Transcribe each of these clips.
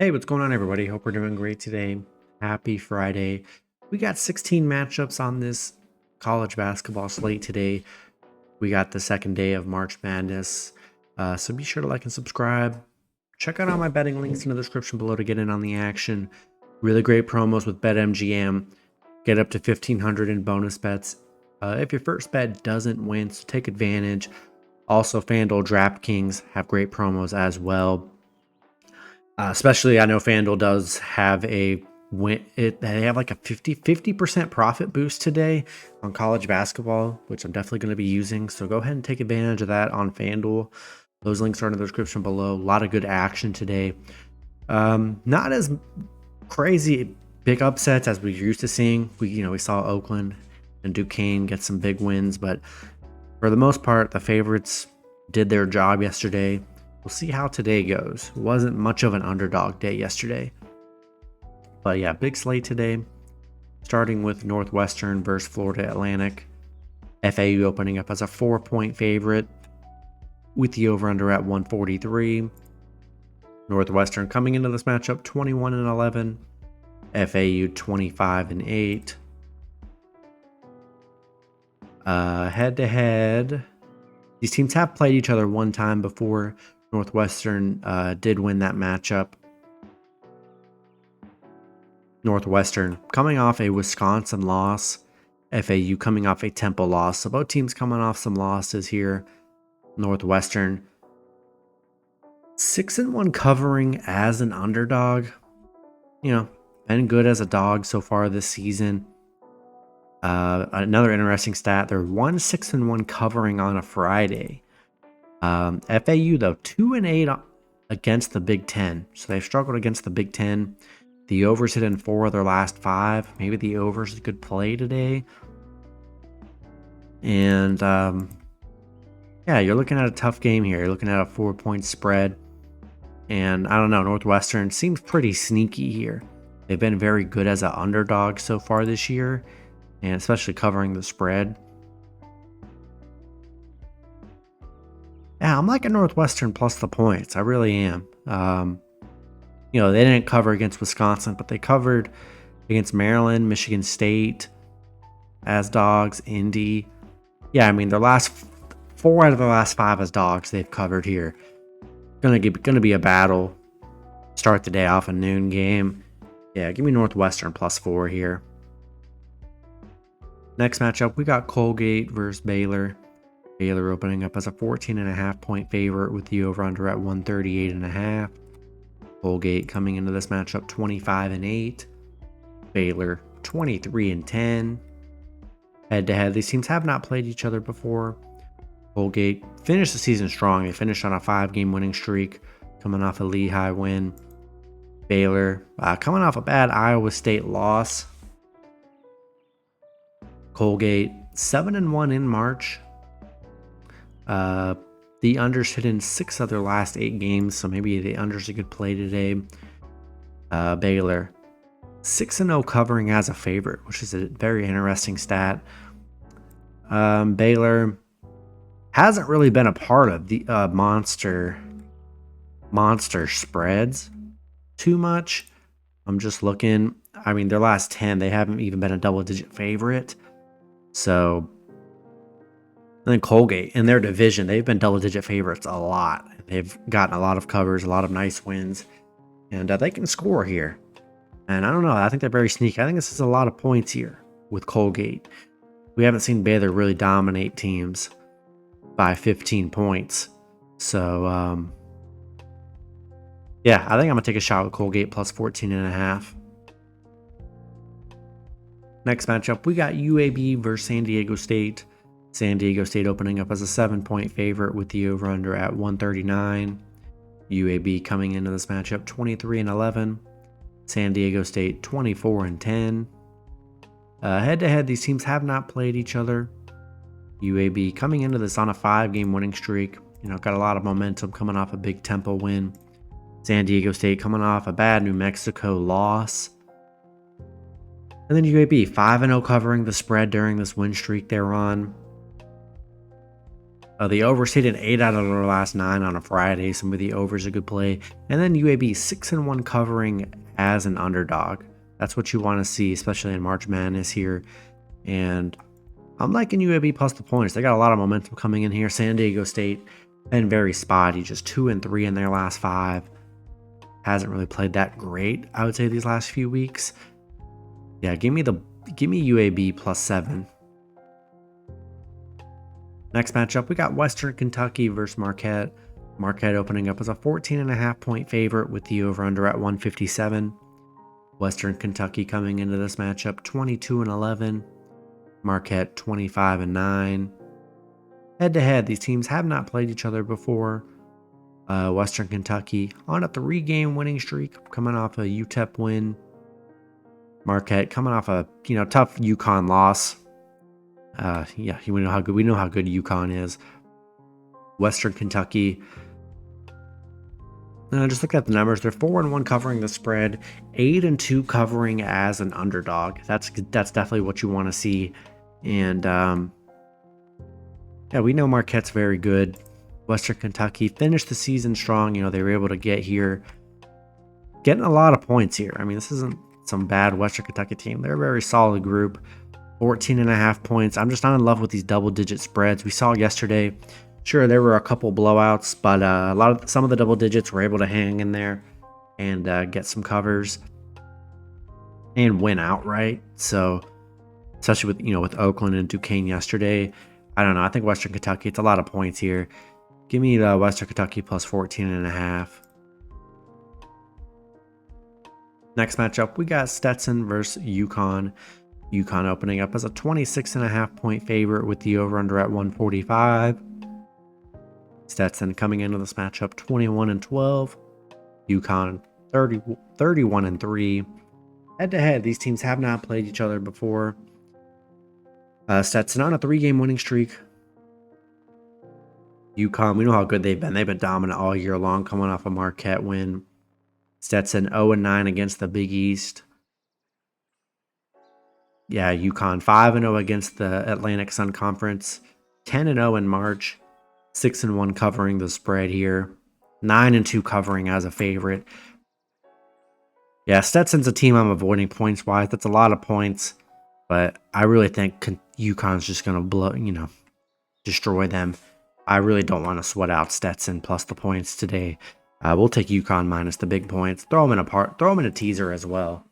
Hey, what's going on, everybody? Hope we're doing great today. Happy Friday. We got 16 matchups on this college basketball slate today. We got the second day of March Madness. So be sure to like and subscribe. Check out all my betting links in the description below to get in on the action. Really great promos with BetMGM. Get up to $1,500 in bonus bets. If your first bet doesn't win, so take advantage. Also, FanDuel DraftKings have great promos as well. Especially, I know FanDuel does have they have like a 50% profit boost today on college basketball, which I'm definitely going to be using. So go ahead and take advantage of that on FanDuel. Those links are in the description below. A lot of good action today. Not as crazy big upsets as we're used to seeing. We saw Oakland and Duquesne get some big wins, but for the most part, the favorites did their job yesterday. We'll see how today goes. It wasn't much of an underdog day yesterday. But yeah, big slate today. Starting with Northwestern versus Florida Atlantic. FAU opening up as a 4-point favorite with the over-under at 143. Northwestern coming into this matchup 21-11. FAU 25-8. Head-to-head. These teams have played each other one time before. Northwestern did win that matchup. Northwestern coming off a Wisconsin loss. FAU coming off a Temple loss. So both teams coming off some losses here. Northwestern 6-1 covering as an underdog. Been good as a dog so far this season. Another interesting stat, they're 1-6-1 covering on a Friday. FAU, though, 2-8 against the Big Ten. So they've struggled against the Big Ten. The overs hit in 4 of their last 5. Maybe the overs is a good play today. And, you're looking at a tough game here. You're looking at a 4-point spread. And I don't know, Northwestern seems pretty sneaky here. They've been very good as an underdog so far this year, and especially covering the spread. Yeah, I'm liking Northwestern plus the points. I really am. They didn't cover against Wisconsin, but they covered against Maryland, Michigan State as dogs, Indy. Yeah, I mean, their last 4 out of the last 5 as dogs they've covered here. Gonna be a battle. Start the day off a noon game. Yeah, give me Northwestern plus 4 here. Next matchup, we got Colgate versus Baylor. Baylor opening up as a 14.5-point favorite with the over-under at 138.5. Colgate coming into this matchup 25-8. Baylor 23-10. Head-to-head, these teams have not played each other before. Colgate finished the season strong. They finished on a 5-game winning streak, coming off a Lehigh win. Baylor coming off a bad Iowa State loss. Colgate 7-1 in March. The unders hit in 6 of their last 8 games, so maybe the unders a good play today. Baylor 6-0 covering as a favorite, which is a very interesting stat. Baylor hasn't really been a part of the monster spreads too much. I'm just looking. I mean, their last 10, they haven't even been a double-digit favorite. So, and then Colgate in their division, they've been double-digit favorites a lot. They've gotten a lot of covers, a lot of nice wins, and they can score here. And I don't know, I think they're very sneaky. I think this is a lot of points here with Colgate. We haven't seen Baylor really dominate teams by 15 points. So, I think I'm going to take a shot with Colgate plus 14.5. Next matchup, we got UAB versus San Diego State. San Diego State opening up as a 7-point favorite with the over-under at 139. UAB coming into this matchup 23-11. San Diego State 24-10. Head-to-head, these teams have not played each other. UAB coming into this on a 5-game winning streak. Got a lot of momentum coming off a big Temple win. San Diego State coming off a bad New Mexico loss. And then UAB 5-0 covering the spread during this win streak they're on. The overs hit in 8 out of their last 9 on a Friday. Some of the overs a good play. And then UAB 6-1 covering as an underdog. That's what you want to see, especially in March Madness here. And I'm liking UAB plus the points. They got a lot of momentum coming in here. San Diego State been very spotty, just 2-3 in their last 5. Hasn't really played that great, I would say, these last few weeks. Yeah, give me UAB plus 7. Next matchup, we got Western Kentucky versus Marquette. Marquette opening up as a 14.5 point favorite with the over-under at 157. Western Kentucky coming into this matchup 22-11. Marquette 25-9. Head-to-head, these teams have not played each other before. Western Kentucky on a 3-game winning streak, coming off a UTEP win. Marquette coming off a tough UConn loss. We know how good UConn is. Western Kentucky. Just look at the numbers. They're 4-1 covering the spread, 8-2 covering as an underdog. That's definitely what you want to see. And we know Marquette's very good. Western Kentucky finished the season strong. They were able to get here, getting a lot of points here. I mean, this isn't some bad Western Kentucky team. They're a very solid group. 14.5 points. I'm just not in love with these double-digit spreads. We saw yesterday. Sure, there were a couple blowouts, but some of the double digits were able to hang in there and get some covers and win outright. So, especially with Oakland and Duquesne yesterday, I don't know. I think Western Kentucky. It's a lot of points here. Give me the Western Kentucky plus 14.5. Next matchup, we got Stetson versus UConn. UConn opening up as a 26.5 point favorite with the over-under at 145. Stetson coming into this matchup 21-12. UConn 31-3. Head-to-head, these teams have not played each other before. Stetson on a 3-game winning streak. UConn, we know how good they've been. They've been dominant all year long, coming off a Marquette win. Stetson 0-9 against the Big East. Yeah, UConn 5-0 against the Atlantic Sun Conference. 10-0 in March. 6-1 covering the spread here. 9-2 covering as a favorite. Yeah, Stetson's a team I'm avoiding points-wise. That's a lot of points. But I really think UConn's just going to destroy them. I really don't want to sweat out Stetson plus the points today. We'll take UConn minus the big points. Throw them in a teaser as well.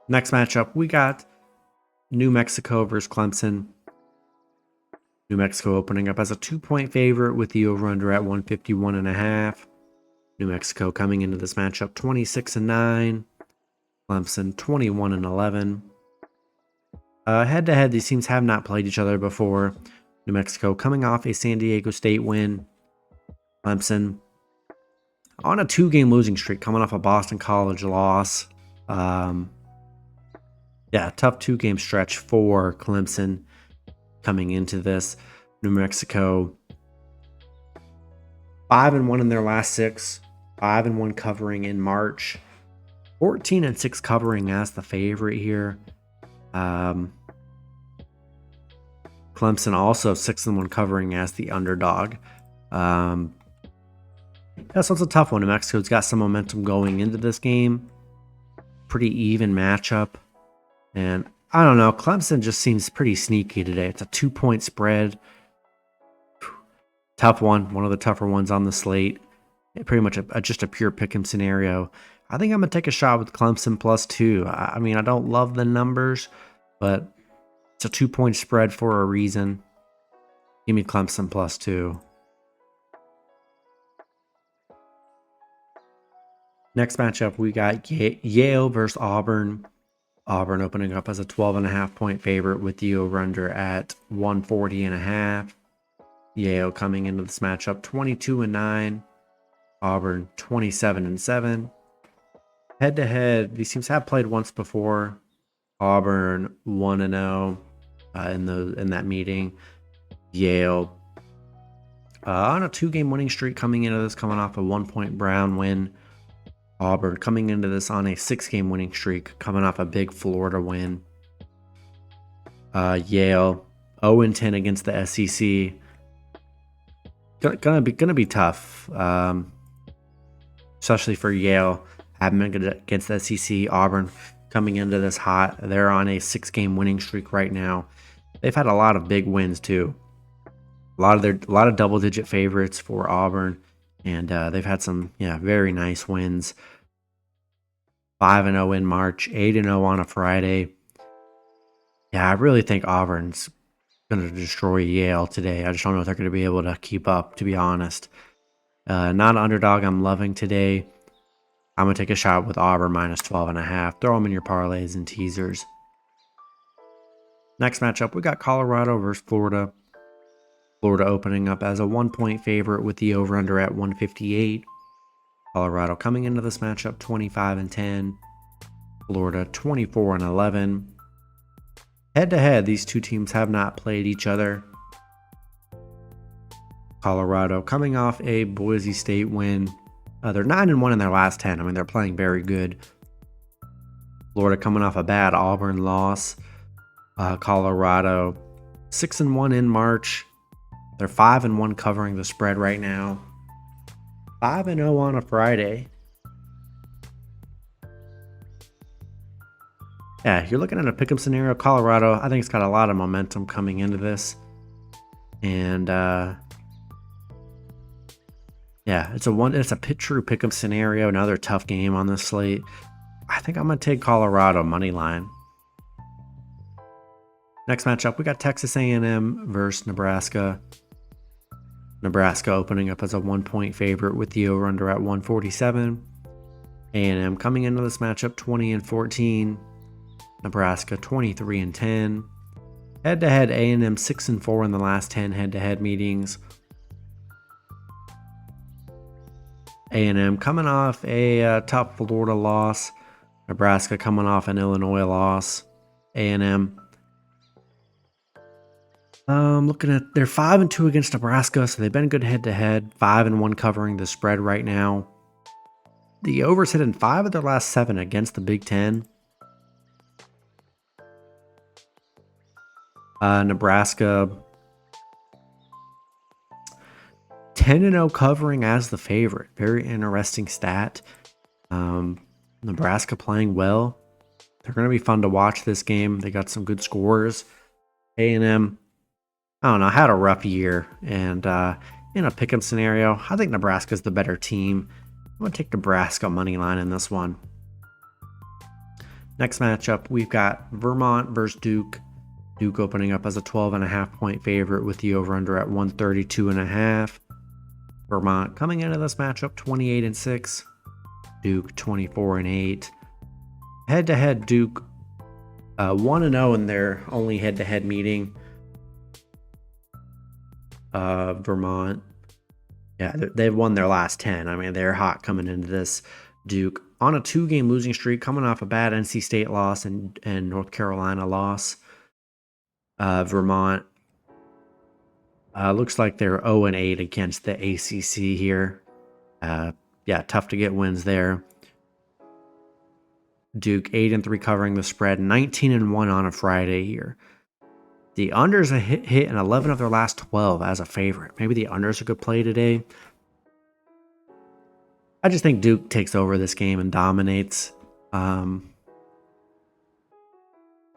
Next matchup, we got New Mexico versus Clemson. New Mexico opening up as a 2-point favorite with the over-under at 151.5. New Mexico coming into this matchup 26-9. Clemson 21-11. Head-to-head, these teams have not played each other before. New Mexico coming off a San Diego State win. Clemson on a 2-game losing streak, coming off a Boston College loss. Tough 2-game stretch for Clemson coming into this. New Mexico 5-1 in their last 6. 5-1 covering in March. 14-6 covering as the favorite here. Clemson also 6-1 covering as the underdog. So it's a tough one. New Mexico's got some momentum going into this game. Pretty even matchup. And I don't know, Clemson just seems pretty sneaky today. It's a 2-point spread. Tough one. One of the tougher ones on the slate. Pretty much just a pure pick'em scenario. I think I'm going to take a shot with Clemson plus 2. I mean, I don't love the numbers, but it's a 2-point spread for a reason. Give me Clemson plus 2. Next matchup, we got Yale versus Auburn. Auburn opening up as a 12.5 point favorite with the over-under at 140.5. Yale coming into this matchup 22-9. Auburn 27-7. Head-to-head, these teams have played once before. Auburn 1-0 in that meeting. Yale on a 2-game winning streak coming into this, coming off a 1-point Brown win. Auburn coming into this on a 6-game winning streak, coming off a big Florida win. Yale 0-10 against the SEC. Gonna be tough, especially for Yale. Haven't been good against the SEC. Auburn coming into this hot. They're on a 6-game winning streak right now. They've had a lot of big wins too. A lot of double-digit favorites for Auburn, and they've had some very nice wins. 5-0 in March, 8-0 on a Friday. Yeah, I really think Auburn's going to destroy Yale today. I just don't know if they're going to be able to keep up, to be honest. Not an underdog I'm loving today. I'm going to take a shot with Auburn minus 12.5. Throw them in your parlays and teasers. Next matchup, we got Colorado versus Florida. Florida opening up as a 1-point favorite with the over-under at 158. Colorado coming into this matchup 25-10. Florida 24-11. Head-to-head, these two teams have not played each other. Colorado coming off a Boise State win. They're 9-1 in their last 10. I mean, they're playing very good. Florida coming off a bad Auburn loss. Colorado 6-1 in March. They're 5-1 covering the spread right now. 5-0 on a Friday. Yeah, you're looking at a pick'em scenario. Colorado, I think it's got a lot of momentum coming into this. And yeah, it's a true pick'em scenario. Another tough game on this slate. I think I'm going to take Colorado money line. Next matchup, we got Texas A&M versus Nebraska. Nebraska opening up as a 1-point favorite with the over-under at 147. A&M coming into this matchup 20-14. Nebraska 23-10. Head-to-head, A&M 6-4 in the last 10 head-to-head meetings. A&M coming off a tough Florida loss. Nebraska coming off an Illinois loss. A&M looking at, they're 5-2 against Nebraska, so they've been good head-to-head. 5-1 covering the spread right now. The over's hit in 5 of their last 7 against the Big Ten. Nebraska 10-0 covering as the favorite. Very interesting stat. Nebraska playing well. They're going to be fun to watch this game. They got some good scores. A&M, I don't know, had a rough year. And in a pick'em scenario, I think Nebraska's the better team. I'm going to take Nebraska money line in this one. Next matchup, we've got Vermont versus Duke. Duke opening up as a 12.5-point favorite with the over-under at 132.5. Vermont coming into this matchup 28-6. Duke 24-8. Head-to-head, Duke 1-0 in their only head-to-head meeting. Vermont, yeah, they've won their last 10. I mean, they're hot coming into this. Duke on a 2-game losing streak, coming off a bad NC State loss and North Carolina loss. Vermont looks like they're 0-8 against the ACC here. Yeah, tough to get wins there. Duke 8-3 covering the spread, 19-1 on a Friday here. The unders are hit in 11 of their last 12 as a favorite. Maybe the unders are a good play today. I just think Duke takes over this game and dominates. The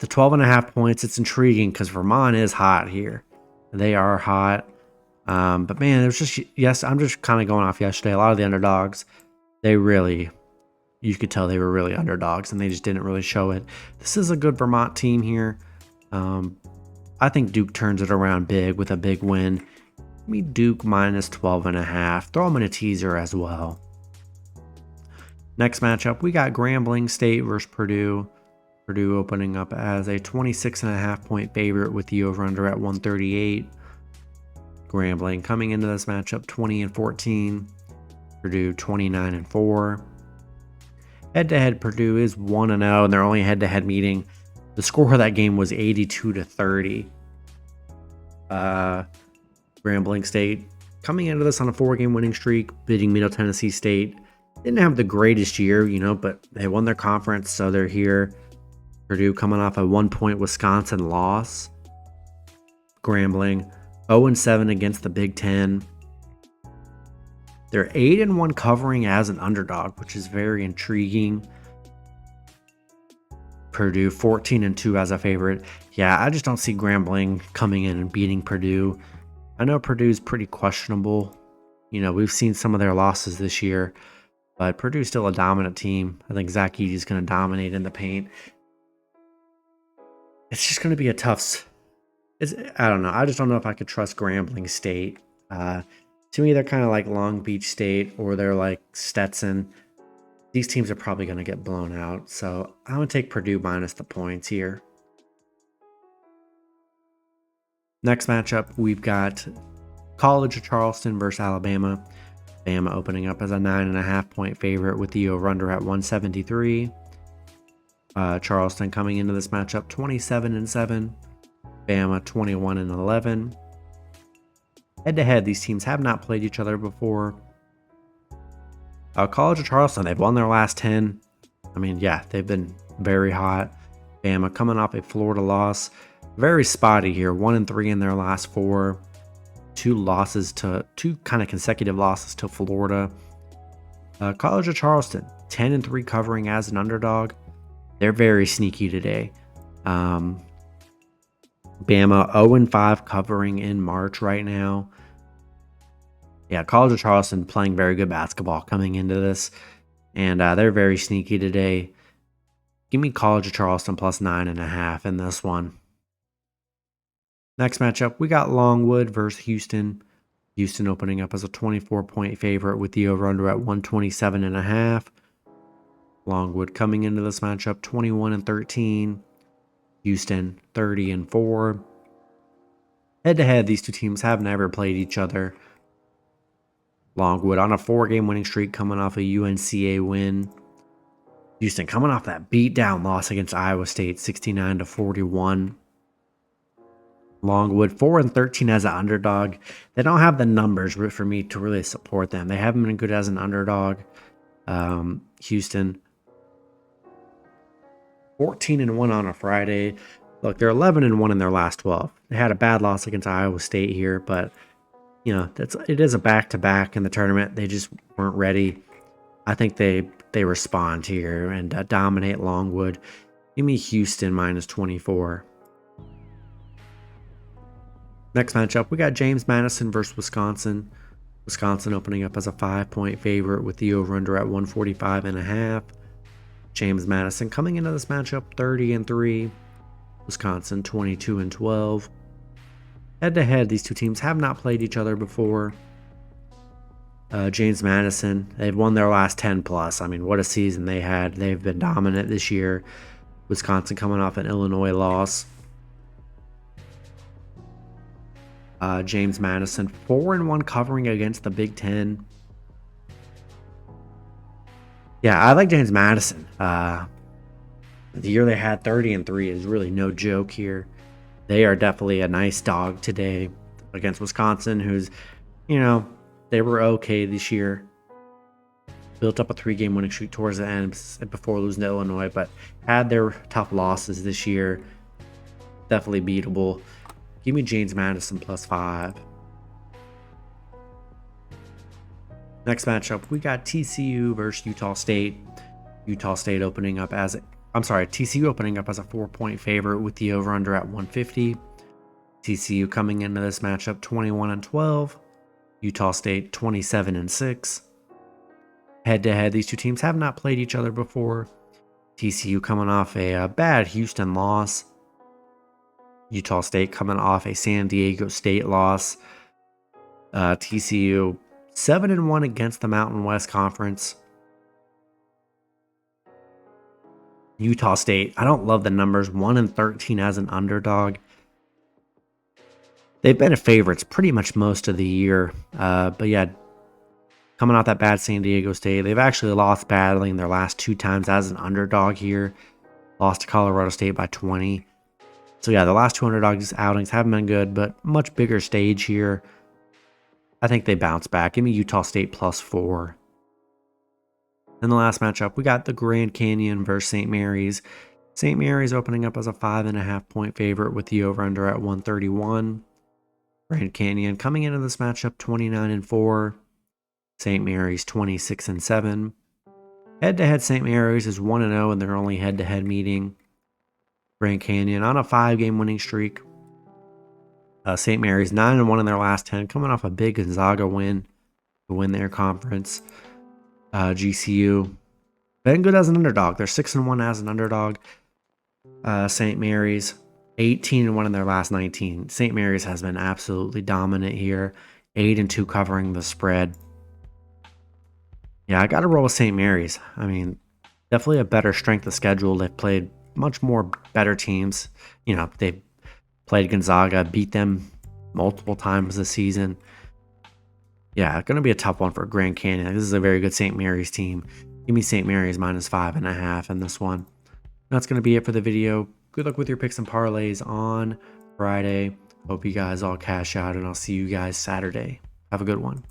12.5 points, it's intriguing because Vermont is hot here. They are hot. But man, it was just, yes, I'm just kind of going off yesterday. A lot of the underdogs, you could tell they were really underdogs and they just didn't really show it. This is a good Vermont team here. I think Duke turns it around big with a big win. Give me Duke minus 12.5. Throw them in a teaser as well. Next matchup, we got Grambling State versus Purdue. Purdue opening up as a 26.5-point favorite with the over-under at 138. Grambling coming into this matchup 20-14. Purdue 29-4. Head-to-head, Purdue is 1-0 in their only head-to-head meeting. The score of that game was 82-30. Grambling State coming into this on a 4-game winning streak, beating Middle Tennessee State. Didn't have the greatest year, but they won their conference, so they're here. Purdue coming off a 1-point Wisconsin loss. Grambling, 0-7 against the Big Ten. They're 8-1 covering as an underdog, which is very intriguing. Purdue 14-2 as a favorite. Yeah, I just don't see Grambling coming in and beating Purdue. I know Purdue's pretty questionable. You know, we've seen some of their losses this year, but Purdue's still a dominant team. I think Zach Edey's going to dominate in the paint. It's just going to be a tough. I don't know. I just don't know if I could trust Grambling State. To me, they're kind of like Long Beach State, or they're like Stetson. These teams are probably going to get blown out. So I'm going to take Purdue minus the points here. Next matchup, we've got College of Charleston versus Alabama. Bama opening up as a 9.5 point favorite with the over-under at 173. Charleston coming into this matchup 27-7. Bama 21-11. Head-to-head, these teams have not played each other before. College of Charleston, they've won their last 10. I mean, yeah, they've been very hot. Bama coming off a Florida loss. Very spotty here. 1-3 in their last 4. Two kind of consecutive losses to Florida. College of Charleston, 10-3 covering as an underdog. They're very sneaky today. Bama 0-5 covering in March right now. Yeah, College of Charleston playing very good basketball coming into this. And they're very sneaky today. Give me College of Charleston plus 9.5 in this one. Next matchup, we got Longwood versus Houston. Houston opening up as a 24-point favorite with the over-under at 127.5. Longwood coming into this matchup 21-13. Houston 30-4. Head-to-head, these two teams have never played each other. Longwood on a 4-game winning streak coming off a UNCAA win. Houston coming off that beat-down loss against Iowa State 69-41. Longwood 4-13 as an underdog. They don't have the numbers for me to really support them. They haven't been good as an underdog. Houston 14-1 on a Friday. Look, they're 11-1 in their last 12. They had a bad loss against Iowa State here, but you know, it is a back-to-back in the tournament. They just weren't ready. I think they respond here and dominate Longwood. Give me Houston minus 24. Next matchup, we got James Madison versus Wisconsin. Wisconsin opening up as a 5-point favorite with the over-under at 145.5. James Madison coming into this matchup 30-3. Wisconsin 22-12. Head-to-head, these two teams have not played each other before. James Madison, they've won their last 10 plus. I mean, what a season they had. They've been dominant this year. Wisconsin coming off an Illinois loss. James Madison 4-1 covering against the Big Ten. Yeah, I like James Madison. The year they had 30-3 is really no joke here. They are definitely a nice dog today against Wisconsin, who's, you know, they were okay this year. Built up a 3-game winning streak towards the end before losing to Illinois, but had their tough losses this year. Definitely beatable. Give me James Madison plus 5. Next matchup, we got TCU versus Utah State. TCU opening up as a 4-point favorite with the over-under at 150. TCU coming into this matchup 21-12. Utah State 27-6. Head-to-head, these two teams have not played each other before. TCU coming off a bad Houston loss. Utah State coming off a San Diego State loss. TCU 7-1 against the Mountain West Conference. Utah State, I don't love the numbers. 1-13 as an underdog. They've been favorites pretty much most of the year. But yeah, coming off that bad San Diego State, they've actually lost badly in their last 2 times as an underdog here. Lost to Colorado State by 20. So yeah, the last 2 underdog outings haven't been good, but much bigger stage here. I think they bounce back. Give me Utah State plus 4. In the last matchup, we got the Grand Canyon versus St. Mary's. St. Mary's opening up as a 5.5-point favorite with the over-under at 131. Grand Canyon coming into this matchup 29-4. St. Mary's 26-7. Head-to-head, St. Mary's is 1-0 in their only head-to-head meeting. Grand Canyon on a 5-game winning streak. St. Mary's 9-1 in their last 10, coming off a big Gonzaga win to win their conference. GCU been good as an underdog. They're 6-1 as an underdog. St. Mary's 18-1 in their last 19. St. Mary's has been absolutely dominant here. 8-2 covering the spread. Yeah, I got to roll with St. Mary's. I mean, definitely a better strength of schedule. They've played much more better teams. You know, they've played Gonzaga, beat them multiple times this season. Yeah, going to be a tough one for Grand Canyon. This is a very good St. Mary's team. Give me St. Mary's -5.5 in this one. That's going to be it for the video. Good luck with your picks and parlays on Friday. Hope you guys all cash out, and I'll see you guys Saturday. Have a good one.